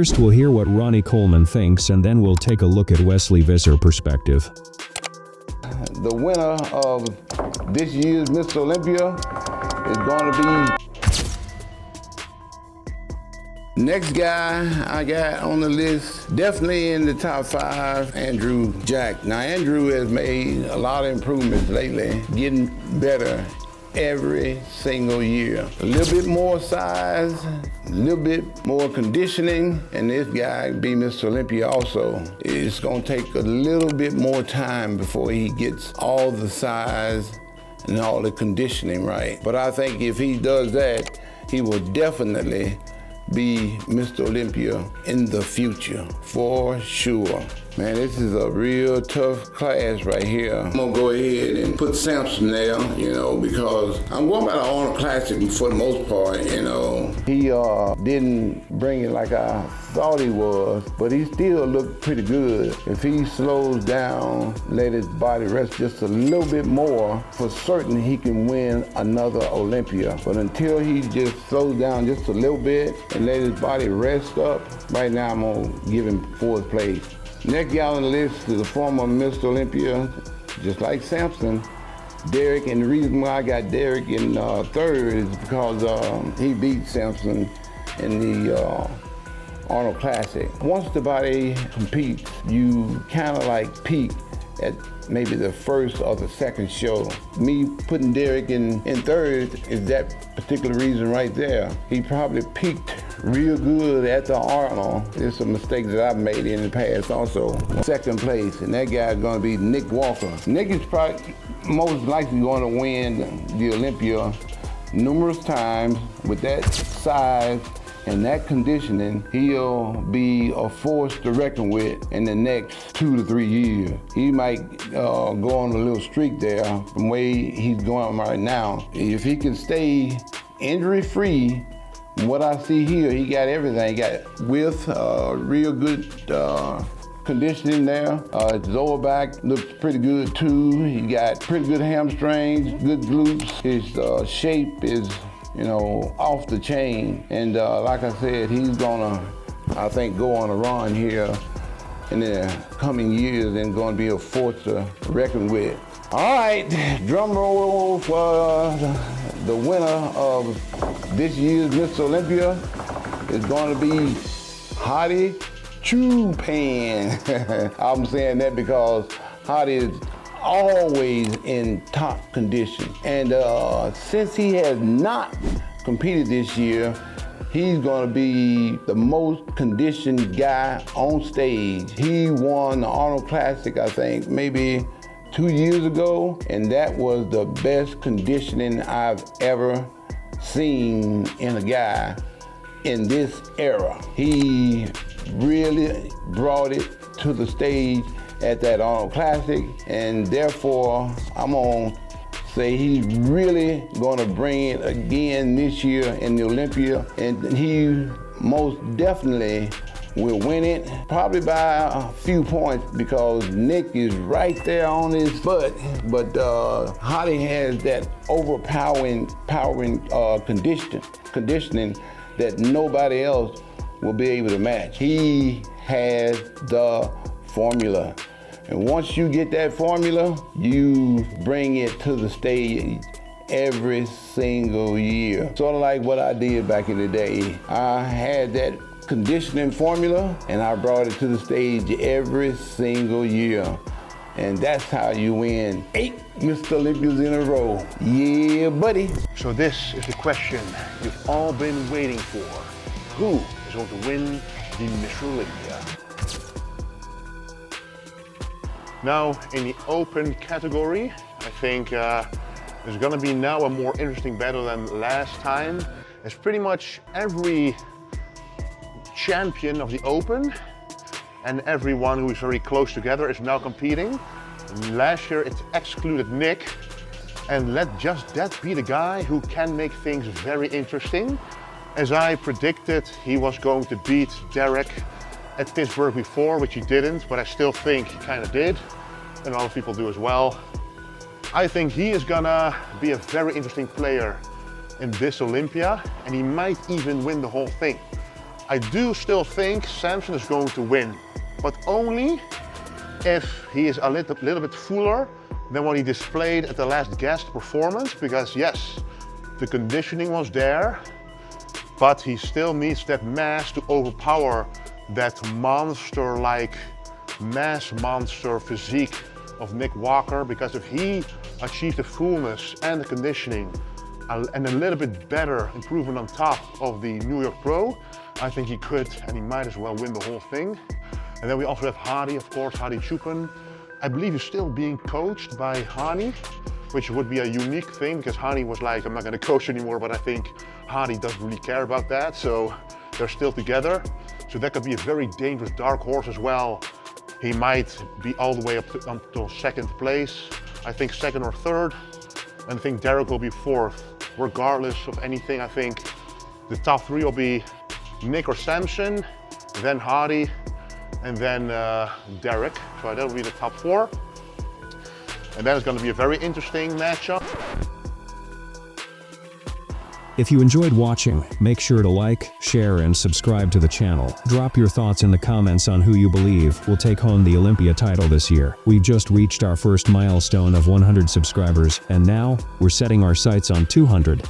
First, we'll hear what Ronnie Coleman thinks, and then we'll take a look at Wesley Visser perspective. The winner of this year's Mr. Olympia is going to be next guy I got on the list, definitely in the top 5, Andrew Jack. Now, Andrew has made a lot of improvements lately, getting better every single year. A little bit more size, a little bit more conditioning, and this guy be Mr. Olympia also. It's gonna take a little bit more time before he gets all the size and all the conditioning right. But I think if he does that, he will definitely be Mr. Olympia in the future, for sure. Man, this is a real tough class right here. I'm gonna go ahead and put Sampson there, because I'm going by the Arnold Classic for the most part, He didn't bring it like I thought he was, but he still looked pretty good. If he slows down, let his body rest just a little bit more, for certain he can win another Olympia. But until he just slows down just a little bit and let his body rest up, right now I'm gonna give him 4th place. Next guy on the list is a former Mr. Olympia, just like Sampson, Derek. And the reason why I got Derek in 3rd is because he beat Sampson in the Arnold Classic. Once the body competes, you kind of like peak at maybe the 1st or the 2nd show. Me putting Derek in 3rd is that particular reason right there. He probably peaked real good at the Arnold. There's a mistake that I've made in the past also. 2nd place, and that guy's gonna be Nick Walker. Nick is probably most likely going to win the Olympia numerous times. With that size and that conditioning, he'll be a force to reckon with in the next 2 to 3 years. He might go on a little streak there from the way he's going right now. If he can stay injury-free, what I see here, he got everything. He got width, real good conditioning there. His lower back looks pretty good too. He got pretty good hamstrings, good glutes. His shape is off the chain. And like I said, he's gonna, I think, go on a run here in the coming years and gonna be a force to reckon with. All right, drum roll for the winner of this year's Mr. Olympia is gonna be Hottie Chupan. I'm saying that because Hottie is always in top condition. And since he has not competed this year, he's gonna be the most conditioned guy on stage. He won the Arnold Classic, I think, maybe 2 years ago, and that was the best conditioning I've ever seen in a guy in this era. He really brought it to the stage at that Arnold Classic, and therefore I'm gonna say he's really gonna bring it again this year in the Olympia, and he most definitely will win it, probably by a few points, because Nick is right there on his butt, but Hottie has that overpowering conditioning that nobody else will be able to match. He has the formula. And once you get that formula, you bring it to the stage every single year. Sort of like what I did back in the day. I had that conditioning formula and I brought it to the stage every single year. And that's how you win 8 Mr. Olympias in a row. Yeah, buddy. So this is the question you've all been waiting for. Who is going to win the Mr. Olympia? Now, in the open category, I think there's gonna be now a more interesting battle than last time. As pretty much every champion of the open and everyone who is very close together is now competing. And last year it excluded Nick, and let just that be the guy who can make things very interesting. As I predicted, he was going to beat Derek at Pittsburgh before, which he didn't, but I still think he kind of did, and other people do as well. I think he is gonna be a very interesting player in this Olympia, and he might even win the whole thing. I do still think Samson is going to win, but only if he is a little bit fuller than what he displayed at the last guest performance, because yes, the conditioning was there, but he still needs that mass to overpower that monster-like mass monster physique of Nick Walker, because if he achieved the fullness and the conditioning and a little bit better improvement on top of the New York Pro, I think he could, and he might as well win the whole thing. And then we also have Hadi, of course, Hadi Choopan. I believe he's still being coached by Hani, which would be a unique thing, because Hani was like, I'm not gonna coach anymore, but I think Hadi doesn't really care about that, so they're still together. So that could be a very dangerous dark horse as well. He might be all the way up until second place. I think second or third, and I think Derek will be fourth. Regardless of anything, I think the top three will be Nick or Samson, then Hadi, and then Derek. So that'll be the top four. And then it's going to be a very interesting matchup. If you enjoyed watching, make sure to like, share, and subscribe to the channel. Drop your thoughts in the comments on who you believe will take home the Olympia title this year. We've just reached our first milestone of 100 subscribers, and now we're setting our sights on 200.